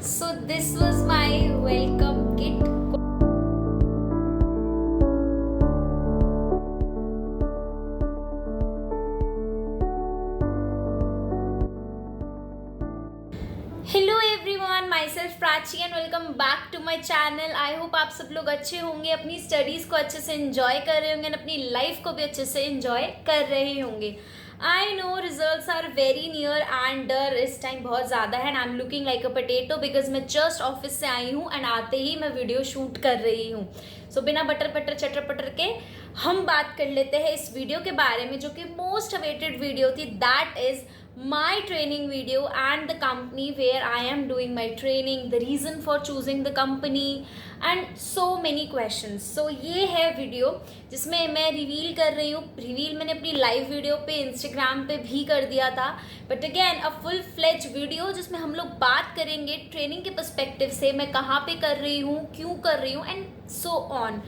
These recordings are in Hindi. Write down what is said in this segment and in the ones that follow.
So this was my welcome kit. Hello everyone, my self Prachi and welcome back to my channel. I hope आप सब लोग अच्छे होंगे, अपनी स्टडीज़ को अच्छे से एंजॉय कर रहे होंगे, अपनी लाइफ को भी अच्छे से एंजॉय कर रहे होंगे। I know results are very near and डर इस टाइम बहुत ज़्यादा है and I am looking like a potato because मैं जस्ट ऑफिस से आई हूँ एंड आते ही मैं वीडियो शूट कर रही हूँ। सो बिना बटर पटर चटर पटर के हम बात कर लेते हैं इस वीडियो के बारे में, जो कि मोस्ट अवेटेड वीडियो थी। That is my training video and the company where I am doing my training, the reason for choosing the company and so many questions. So ये है वीडियो जिसमें मैं रिवील कर रही हूँ। रिवील मैंने अपनी लाइव वीडियो पे इंस्टाग्राम पे भी कर दिया था, but again a full fledge video जिसमें हम लोग बात करेंगे ट्रेनिंग के पर्सपेक्टिव से, मैं कहाँ पे कर रही हूँ, क्यों कर रही हूँ एंड सो ऑन।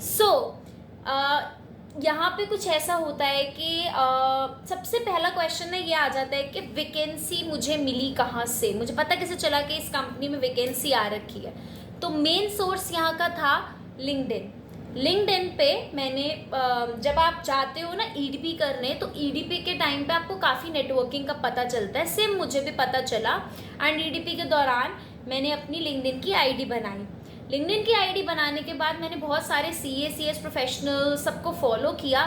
सो यहाँ पे कुछ ऐसा होता है कि सबसे पहला क्वेश्चन है ये आ जाता है कि वैकेंसी मुझे मिली कहाँ से, मुझे पता कैसे चला कि इस कंपनी में वैकेंसी आ रखी है। तो मेन सोर्स यहाँ का था लिंक्डइन। लिंक्डइन पे मैंने जब आप जाते हो ना ईडीपी करने, तो ईडीपी के टाइम पे आपको काफ़ी नेटवर्किंग का पता चलता है। सेम मुझे भी पता चला एंड ईडीपी के दौरान मैंने अपनी लिंक्डइन की आईडी बनाई। लिंक्डइन की आईडी बनाने के बाद मैंने बहुत सारे सीएस प्रोफेशनल सबको फॉलो किया,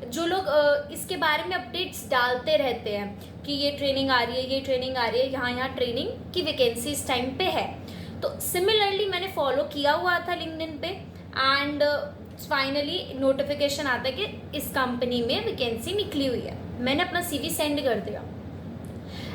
जो लोग इसके बारे में अपडेट्स डालते रहते हैं कि ये ट्रेनिंग आ रही है, ये ट्रेनिंग आ रही है, यहाँ ट्रेनिंग की वैकेंसी इस टाइम पे है। तो सिमिलरली मैंने फॉलो किया हुआ था लिंक्डइन पे एंड फाइनली नोटिफिकेशन आता है कि इस कंपनी में वैकेंसी निकली हुई है। मैंने अपना सीवी सेंड कर दिया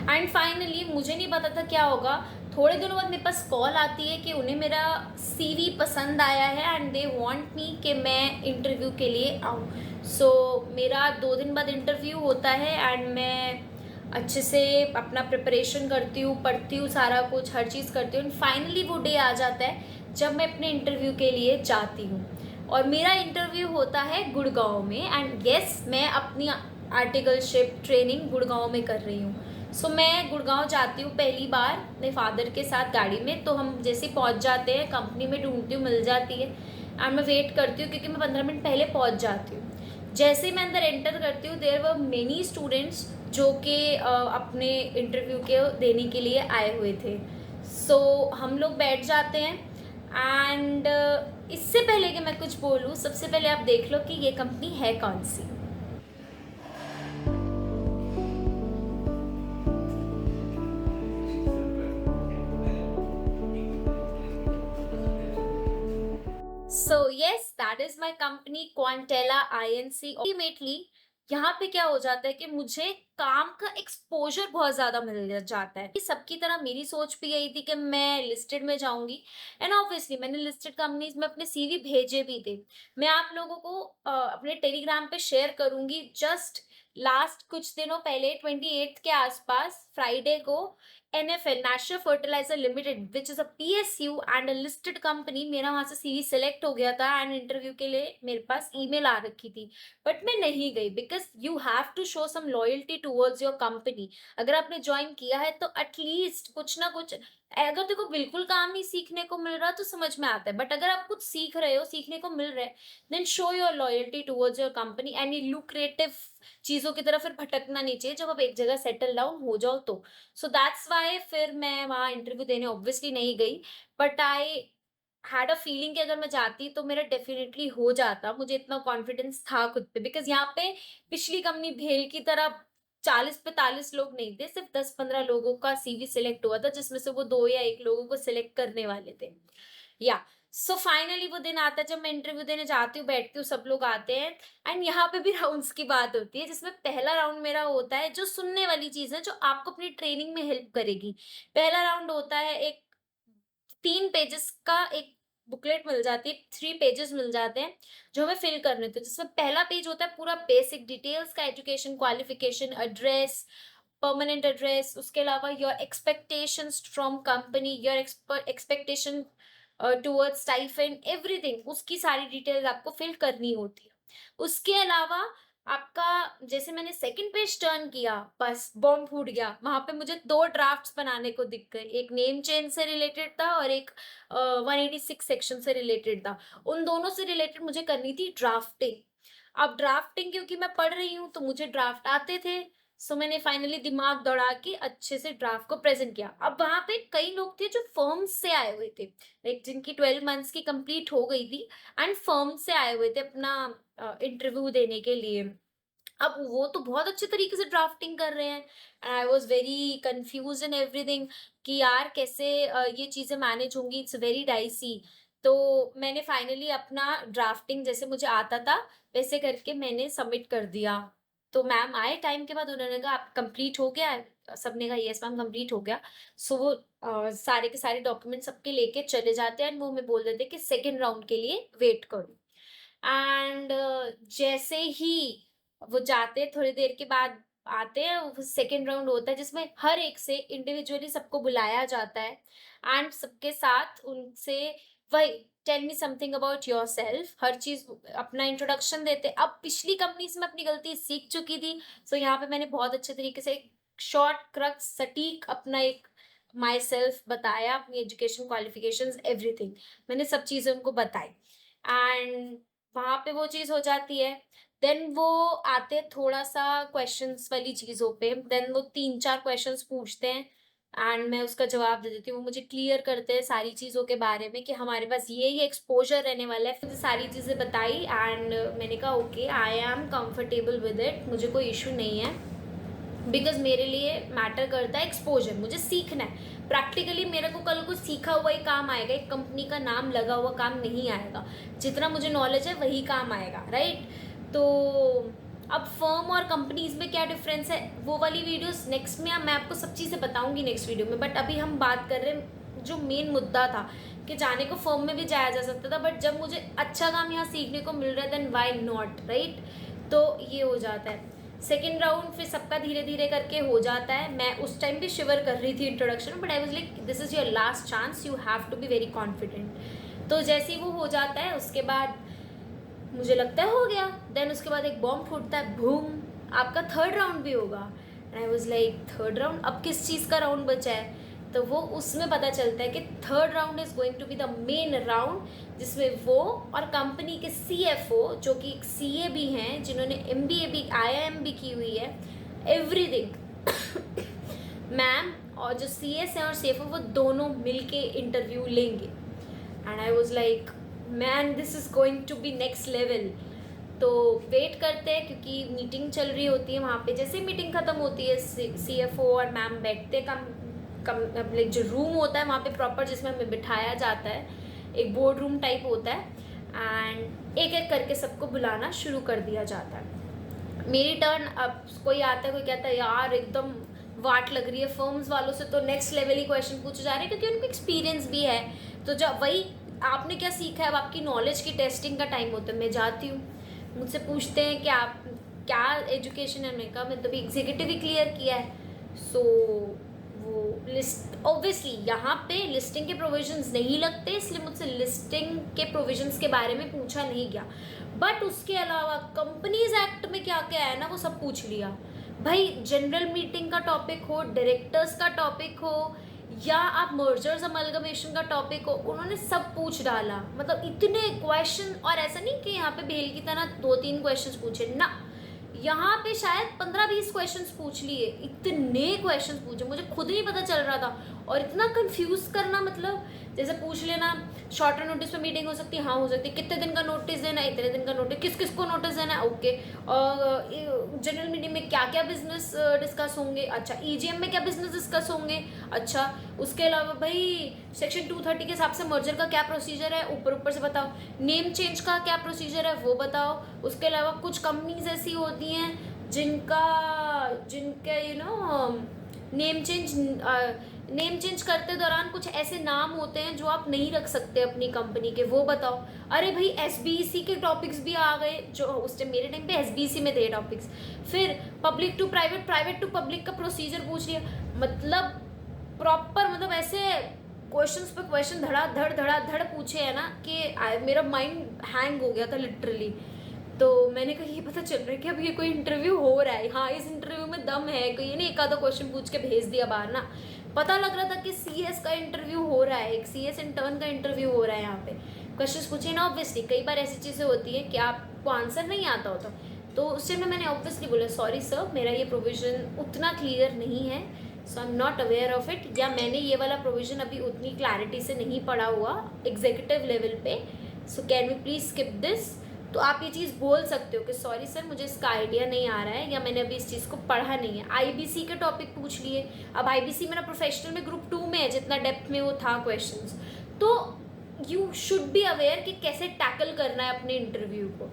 एंड फाइनली मुझे नहीं पता था क्या होगा। थोड़े दिनों बाद मेरे पास कॉल आती है कि उन्हें मेरा सीवी पसंद आया है एंड दे वांट मी कि मैं इंटरव्यू के लिए आऊँ। सो मेरा 2 दिन बाद इंटरव्यू होता है एंड मैं अच्छे से अपना प्रिपरेशन करती हूँ, पढ़ती हूँ, सारा कुछ हर चीज़ करती हूँ एंड फाइनली वो डे आ जाता है जब मैं अपने इंटरव्यू के लिए जाती हूँ। और मेरा इंटरव्यू होता है गुड़गांव में एंड येस, मैं अपनी आर्टिकलशिप ट्रेनिंग गुड़गांव में कर रही हूँ। सो मैं गुड़गांव जाती हूँ पहली बार अपने फादर के साथ गाड़ी में। तो हम जैसे पहुँच जाते हैं, कंपनी में ढूंढती हूँ, मिल जाती है एंड मैं वेट करती हूँ क्योंकि मैं 15 मिनट पहले पहुँच जाती हूँ। जैसे ही मैं अंदर एंटर करती हूँ, देयर वर मेनी स्टूडेंट्स जो कि अपने इंटरव्यू के देने के लिए आए हुए थे। सो हम लोग बैठ जाते हैं एंड इससे पहले कि मैं कुछ बोलूँ, सबसे पहले आप देख लो कि ये कंपनी है कौन सी। So yes, that is my company Quantela INC। Ultimately यहाँ पे क्या हो जाता है कि मुझे काम का एक्सपोजर बहुत ज्यादा मिल जाता है। कि सबकी तरह मेरी सोच भी यही थी कि मैं लिस्टेड में जाऊंगी एंड ऑब्वियसली मैंने लिस्टेड कंपनीज में अपने सीवी भेजे भी थे। मैं आप लोगों को अपने टेलीग्राम पे शेयर करूंगी। जस्ट लास्ट कुछ दिनों पहले 28 के आसपास फ्राइडे को NFL National Fertilizer Limited which is a PSU and a listed company, मेरा वहां से सीवी सिलेक्ट हो गया था एंड इंटरव्यू के लिए मेरे पास ईमेल आ रखी थी, बट मैं नहीं गई because you have to show some loyalty towards your company. अगर आपने ज्वाइन किया है तो एटलीस्ट कुछ ना कुछ, अगर देखो बिल्कुल काम नहीं सीखने को मिल रहा तो समझ में आता है, बट अगर आप कुछ सीख रहे हो, सीखने को मिल रहा है, then show your loyalty towards your company and lucrative चीजों की तरफ फिर भटकना नहीं चाहिए जब आप एक जगह सेटल डाउन हो जाओ तो। सो दैट्स वाई फिर मैं वहाँ इंटरव्यू देने ऑब्वियसली नहीं गई, but I had a feeling कि अगर मैं जाती तो मेरा डेफिनेटली हो जाता। मुझे इतना कॉन्फिडेंस था खुद पे बिकॉज यहाँ पे पिछली कंपनी भेल की तरह 40-45 लोग नहीं थे, सिर्फ 10-15 लोगों का सीवी सिलेक्ट हुआ था, जिसमें से वो 2 या 1 लोगों को सिलेक्ट करने वाले थे। या सो फाइनली वो दिन आता है जब मैं इंटरव्यू देने जाती हूँ, बैठती हूँ, सब लोग आते हैं एंड यहाँ पे भी राउंड्स की बात होती है, जिसमें पहला राउंड मेरा होता है जो सुनने वाली चीज है, जो आपको अपनी ट्रेनिंग में हेल्प करेगी। पहला राउंड होता है एक 3 पेजेस का एक बुकलेट मिल जाती है, 3 पेजेस मिल जाते हैं जो हमें फिल करने होते हैं, जिसमें पहला पेज होता है पूरा बेसिक डिटेल्स का, education qualification, address, permanent address, उसके अलावा your expectations from company, your expectation towards stipend, everything, उसकी सारी डिटेल्स आपको फिल करनी होती है। उसके अलावा आपका जैसे मैंने सेकंड पेज टर्न किया, बस बॉम्ब फूट गया। वहाँ पे मुझे 2 ड्राफ्ट्स बनाने को दिख गए। एक नेम चेंज से रिलेटेड था और एक 186 सेक्शन से रिलेटेड था। उन दोनों से रिलेटेड मुझे करनी थी ड्राफ्टिंग। अब ड्राफ्टिंग क्योंकि मैं पढ़ रही हूँ तो मुझे ड्राफ्ट आते थे। सो मैंने फाइनली दिमाग दौड़ा के अच्छे से ड्राफ्ट को प्रेजेंट किया। अब वहाँ पे कई लोग थे जो फर्म से आए हुए थे, लाइक जिनकी 12 मंथ्स की कंप्लीट हो गई थी एंड फर्म से आए हुए थे अपना इंटरव्यू देने के लिए। अब वो तो बहुत अच्छे तरीके से ड्राफ्टिंग कर रहे हैं and I was very confuse in everything कि यार कैसे ये चीज़ें मैनेज होंगी, इट्स वेरी डाइसी। तो मैंने फाइनली अपना ड्राफ्टिंग जैसे मुझे आता था वैसे करके मैंने सबमिट कर दिया। तो मैम आए टाइम के बाद, उन्होंने कहा आप कंप्लीट हो गया है? सबने कहा यस मैम कंप्लीट हो गया। सो वो सारे के सारे डॉक्यूमेंट सबके लेके चले जाते हैं एंड वो हमें बोल देते हैं कि सेकेंड राउंड के लिए वेट करो। एंड जैसे ही वो जाते हैं थोड़ी देर के बाद आते हैं, वो सेकेंड राउंड होता है जिसमें हर एक से इंडिविजुअली सबको बुलाया जाता है एंड सबके साथ उनसे वही tell me something about yourself, हर चीज अपना इंट्रोडक्शन देते। अब पिछली कंपनी से मैं अपनी गलती सीख चुकी थी, सो यहाँ पे मैंने बहुत अच्छे तरीके से शॉर्ट क्रक्स सटीक अपना एक माई सेल्फ बताया, अपनी एजुकेशन क्वालिफिकेशंस एवरीथिंग मैंने सब चीजें उनको बताई एंड वहाँ पे वो चीज़ हो जाती है। देन वो आते हैं थोड़ा-सा क्वेश्चंस वाली चीज़ों पे, देन वो 3-4 क्वेश्चंस पूछते हैं एंड मैं उसका जवाब दे देती हूँ। वो मुझे क्लियर करते हैं सारी चीज़ों के बारे में कि हमारे पास ये एक्सपोज़र रहने वाला है। फिर सारी चीज़ें बताई एंड मैंने कहा okay I am comfortable with it, मुझे कोई इश्यू नहीं है। बिकॉज मेरे लिए मैटर करता है एक्सपोजर, मुझे सीखना है प्रैक्टिकली। मेरे को कल को सीखा हुआ ही काम आएगा, एक कंपनी का नाम लगा हुआ काम नहीं आएगा। जितना मुझे नॉलेज है वही काम आएगा, राइट? तो अब फर्म और कंपनीज में क्या डिफरेंस है, वो वाली वीडियोस नेक्स्ट में मैं आपको सब चीज़ें बताऊंगी नेक्स्ट वीडियो में। बट अभी हम बात कर रहे हैं जो मेन मुद्दा था कि जाने को फर्म में भी जाया जा सकता था, बट जब मुझे अच्छा काम यहाँ सीखने को मिल रहा है देन वाई नॉट, राइट? तो ये हो जाता है। सेकेंड राउंड फिर सबका धीरे धीरे करके हो जाता है। मैं उस टाइम भी शिवर कर रही थी introduction, but I was like this is your last chance, you have to be very confident. तो जैसे ही वो हो जाता है उसके बाद मुझे लगता है हो गया। देन उसके बाद एक बॉम्ब फूटता है, बूम, आपका थर्ड राउंड भी होगा। And I was like third round, अब किस चीज़ का राउंड बचा है? तो वो उसमें पता चलता है कि third round is going to be the main round, जिसमें वो और कंपनी के CFO जो कि एक CA भी हैं, जिन्होंने MBA भी IIM भी की हुई है, एवरीथिंग मैम और जो CS हैं और CFO वो दोनों मिलके इंटरव्यू लेंगे। And I was like man this is going to be next level. तो वेट करते हैं क्योंकि मीटिंग चल रही होती है वहाँ पे। जैसे मीटिंग ख़त्म होती है CFO और मैम बैठते लाइक जो रूम होता है वहाँ पे प्रॉपर जिसमें हमें बिठाया जाता है, एक बोर्ड रूम टाइप होता है एंड एक एक करके सबको बुलाना शुरू कर दिया जाता है। मेरी टर्न, अब कोई आता है कोई कहता है यार एकदम वाट लग रही है, फर्म्स वालों से तो नेक्स्ट लेवल ही क्वेश्चन पूछे जा रहे हैं क्योंकि उनको एक्सपीरियंस भी है। तो जब वही आपने क्या सीखा है, अब आपकी नॉलेज की टेस्टिंग का टाइम होता है। मैं जाती हूँ, मुझसे पूछते हैं कि आप क्या एजुकेशन है, मैंने कहा मैं तो भी एग्जीक्यूटिव ही क्लियर किया है। सो वो लिस्ट ऑब्वियसली यहाँ पे लिस्टिंग के प्रोविजंस नहीं लगते, इसलिए मुझसे लिस्टिंग के प्रोविजंस के बारे में पूछा नहीं गया। बट उसके अलावा कंपनीज एक्ट में क्या क्या है ना वो सब पूछ लिया। भाई जनरल मीटिंग का टॉपिक हो, डायरेक्टर्स का टॉपिक हो या आप मर्जर्स अमलगमेशन का टॉपिक हो, उन्होंने सब पूछ डाला। मतलब इतने क्वेश्चन, और ऐसा नहीं कि यहाँ पे भेल की तरह 2-3 क्वेश्चंस पूछे ना, यहाँ पे शायद 15-20 क्वेश्चंस पूछ लिए। इतने क्वेश्चंस पूछे, मुझे खुद नहीं पता चल रहा था। और इतना कंफ्यूज करना, मतलब जैसे पूछ लेना शॉर्टर नोटिस पे मीटिंग हो सकती है, हाँ हो सकती है, कितने दिन का नोटिस देना है, इतने दिन का नोटिस, किस किस को नोटिस देना है, ओके। और जनरल मीटिंग में क्या क्या बिजनेस डिस्कस होंगे, अच्छा EGM में क्या बिजनेस डिस्कस होंगे, अच्छा उसके अलावा भाई सेक्शन 230 के हिसाब से मर्जर का क्या प्रोसीजर है, ऊपर ऊपर से बताओ, नेम चेंज का क्या प्रोसीजर है वो बताओ। उसके अलावा कुछ कंपनीज ऐसी होती हैं जिनके नेम चेंज करते दौरान कुछ ऐसे नाम होते हैं जो आप नहीं रख सकते अपनी कंपनी के, वो बताओ। अरे भाई SBC के टॉपिक्स भी आ गए, जो उस टाइम मेरे टाइम पे SBC में थे टॉपिक्स। फिर public to private, private to public का प्रोसीजर पूछ लिया। मतलब प्रॉपर, मतलब ऐसे क्वेश्चंस पे क्वेश्चन धड़ा धड़ पूछे है ना कि मेरा माइंड हैंग हो गया था लिटरली। तो मैंने कहा ये पता चल रहा है कि अब ये कोई इंटरव्यू हो रहा है, हाँ इस इंटरव्यू में दम है, कोई ये नहीं एक आधा क्वेश्चन पूछ के भेज दिया बाहर ना। पता लग रहा था कि सीएस का इंटरव्यू हो रहा है, एक सीएस इंटर्न का इंटरव्यू हो रहा है यहाँ पे। क्वेश्चंस पूछे ना, ऑब्वियसली कई बार ऐसी चीज़ें होती है कि आपको आंसर नहीं आता होता, तो उस टाइम में मैंने ऑब्वियसली बोला सॉरी सर मेरा ये प्रोविज़न उतना क्लियर नहीं है, so I am not aware of it, या मैंने ये वाला प्रोविज़न अभी उतनी क्लैरिटी से नहीं पढ़ा हुआ एग्जीक्यूटिव लेवल पे, so can we please skip this. तो आप ये चीज़ बोल सकते हो कि सॉरी सर मुझे इसका आइडिया नहीं आ रहा है, या मैंने अभी इस चीज़ को पढ़ा नहीं है। आईबीसी के टॉपिक पूछ लिए, अब आईबीसी मेरा प्रोफेशनल में ग्रुप 2 में है, जितना डेप्थ में वो था क्वेश्चंस, तो यू शुड बी अवेयर कि कैसे टैकल करना है अपने इंटरव्यू को।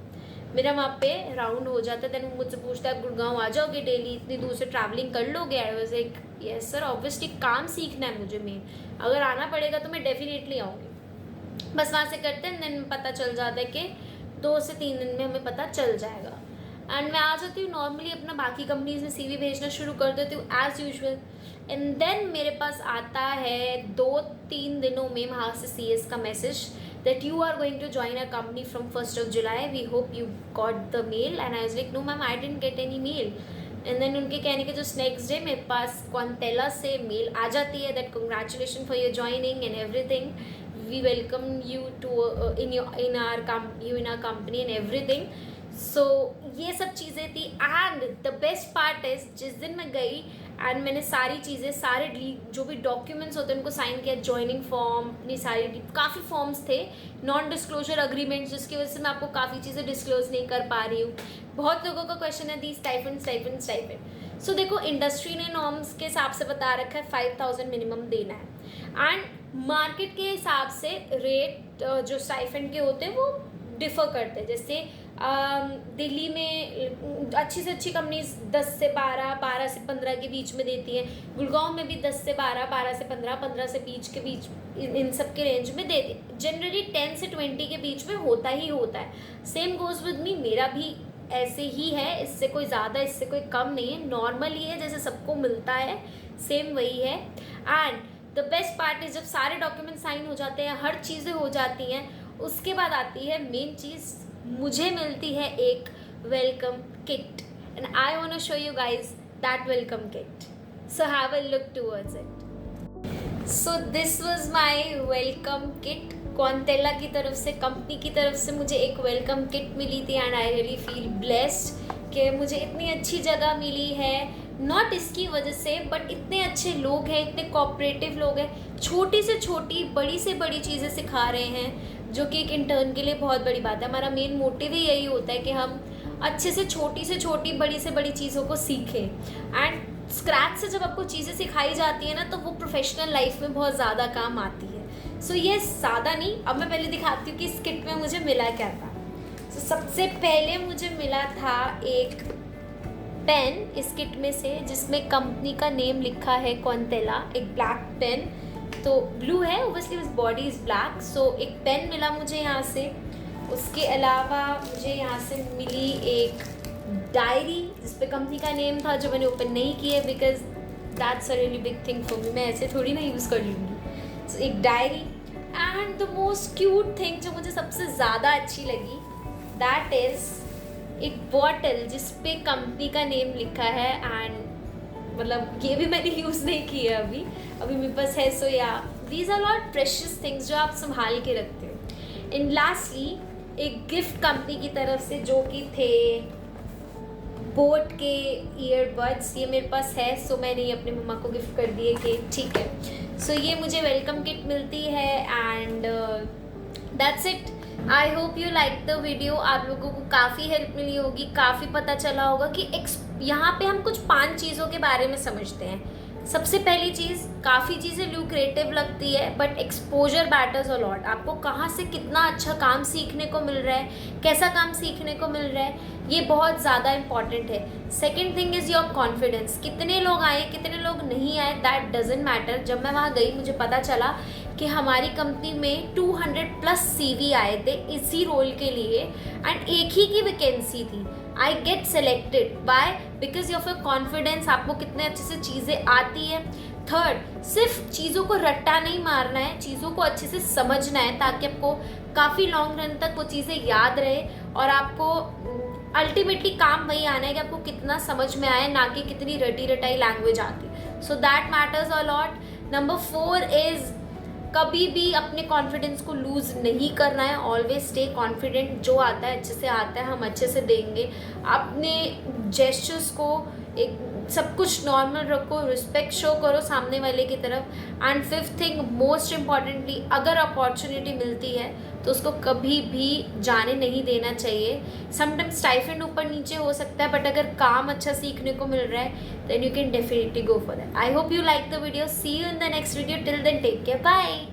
मेरा वहाँ पे राउंड हो जाता है, देन वो मुझसे पूछता है गुड़गांव आ जाओगे डेली, इतनी दूर से ट्रैवलिंग कर लोगे? आई was like yes sir, obviously काम सीखना है मुझे मेन, अगर आना पड़ेगा तो मैं डेफिनेटली आऊँगी। बस वहाँ से करते हैं, देन पता चल जाता है कि 2 से 3 दिन में हमें पता चल जाएगा। एंड मैं आ जाती हूँ नॉर्मली अपना बाकी कंपनीज में CV भेजना शुरू कर देती हूँ एज़ यूजुअल। एंड देन मेरे पास आता है 2-3 दिनों में वहाँ से CS का message that you are going to join a company from 1st of July, we hope you got the mail. And I was like no ma'am I didn't get any mail. And then उनके कहने के जस्ट नेक्स्ट डे मेरे पास क्वांटेला से मेल आ जाती है that congratulation for your joining and everything, we welcome you to in our company and everything। so ये सब चीज़ें थी। And the best part is जिस दिन मैं गई एंड मैंने सारी चीज़ें, सारे जो भी डॉक्यूमेंट्स होते हैं उनको साइन किया, ज्वाइनिंग फॉर्म, अपनी सारी काफ़ी फॉर्म्स थे, नॉन डिस्क्लोजर अग्रीमेंट्स, जिसकी वजह से मैं आपको काफ़ी चीज़ें डिस्क्लोज नहीं कर पा रही हूँ। बहुत लोगों का क्वेश्चन है दी स्टाइपेंड। सो देखो इंडस्ट्री ने नॉर्म्स के हिसाब से बता रखा है 5000 मिनिमम देना है, एंड मार्केट के हिसाब से रेट जो स्टाइपेंड के होते हैं वो डिफ़र करते हैं। जैसे दिल्ली में अच्छी से अच्छी कंपनीज 10 से 12, 12 से 15 के बीच में देती हैं, गुड़गांव में भी 10 से 12, 12 से 15, 15 से 20 के बीच, इन सब के रेंज में देती है। जनरली 10 से 20 के बीच में होता ही होता है। सेम गोज़ विद मी, मेरा भी ऐसे ही है, इससे कोई ज़्यादा इससे कोई कम नहीं है, नॉर्मल ही है, जैसे सबको मिलता है सेम वही है। And the best part is जब सारे डॉक्यूमेंट साइन हो जाते हैं, हर चीज़ें हो जाती हैं, उसके बाद आती है मेन चीज़, मुझे मिलती है एक welcome kit, and I want to show you guys that welcome kit, so have a look towards it. So this was my welcome kit, Quantela की तरफ से, कंपनी की तरफ से मुझे एक वेलकम किट मिली थी। And I really feel blessed कि मुझे इतनी अच्छी जगह मिली है, नॉट इसकी वजह से बट इतने अच्छे लोग हैं, इतने कोऑपरेटिव लोग हैं, छोटी से छोटी बड़ी से बड़ी चीज़ें सिखा रहे हैं, जो कि एक इंटर्न के लिए बहुत बड़ी बात है। हमारा मेन मोटिव ही यही होता है कि हम अच्छे से छोटी बड़ी से बड़ी चीज़ों को सीखें। एंड स्क्रैच से जब आपको चीज़ें सिखाई जाती है ना, तो वो प्रोफेशनल लाइफ में बहुत ज़्यादा काम आती है। सो ये ज़्यादा नहीं, अब मैं पहले दिखाती हूँ कि इस किट में मुझे मिला क्या था। सबसे पहले मुझे मिला था एक पेन इस किट में से, जिसमें कंपनी का नेम लिखा है क्वांटेला, एक ब्लैक पेन, तो ब्लू है ओब्वियसली, उस बॉडी इज़ ब्लैक। सो एक पेन मिला मुझे यहाँ से। उसके अलावा मुझे यहाँ से मिली एक डायरी जिस पे कंपनी का नेम था, जो मैंने ओपन नहीं की है because that's a really big thing for me, मैं ऐसे थोड़ी ना यूज़ कर लूँगी। सो एक diary, and the most cute thing जो मुझे सबसे ज़्यादा अच्छी लगी, दैट इज़ एक बॉटल जिस पे कंपनी का नेम लिखा है। एंड मतलब ये भी मैंने यूज़ नहीं की है अभी मेरे पास है। सो या these are lot precious things जो आप संभाल के रखते हो। एंड लास्टली एक गिफ्ट कंपनी की तरफ से, जो कि थे बोट के ईयरबड्स, ये मेरे पास है। सो मैंने ये अपने मम्मा को गिफ्ट कर दिए कि ठीक है। सो ये मुझे वेलकम किट मिलती है, and that's it. I hope you like the video. आप लोगों को काफ़ी हेल्प मिली होगी, काफ़ी पता चला होगा कि यहाँ पे हम कुछ 5 चीज़ों के बारे में समझते हैं। सबसे पहली चीज़, काफ़ी चीज़ें ल्यूक्रेटिव लगती है but exposure matters a lot. आपको कहाँ से कितना अच्छा काम सीखने को मिल रहा है, कैसा काम सीखने को मिल रहा है, ये बहुत ज़्यादा इंपॉर्टेंट है। Second thing is your confidence. कितने लोग आए, कितने लोग नहीं आए, दैट डजेंट मैटर। जब मैं वहाँ गई मुझे पता चला कि हमारी कंपनी में 200+ CV आए थे इसी रोल के लिए, एंड एक ही की वैकेंसी थी। I get selected bye because of your confidence. आपको कितने अच्छे से चीज़ें आती है, थर्ड, सिर्फ चीज़ों को रट्टा नहीं मारना है, चीज़ों को अच्छे से समझना है ताकि आपको काफ़ी लॉन्ग रन तक वो चीज़ें याद रहे और आपको अल्टीमेटली काम वही आना है कि आपको कितना समझ में आए, ना कि कितनी रटी रटाई लैंग्वेज आती है. So that matters a lot. Number 4 is कभी भी अपने कॉन्फिडेंस को लूज़ नहीं करना है. Always stay confident. जो आता है अच्छे से आता है, हम अच्छे से देंगे. अपने जेस्चर्स को एक सब कुछ नॉर्मल रखो, रिस्पेक्ट शो करो सामने वाले की तरफ. And fifth thing, most importantly, अगर अपॉर्चुनिटी मिलती है तो उसको कभी भी जाने नहीं देना चाहिए. समटाइम्स स्टाइफेंड ऊपर नीचे हो सकता है, बट अगर काम अच्छा सीखने को मिल रहा है then you can definitely go for that. I hope you like the video. See you in the next video. Till then take care. Bye.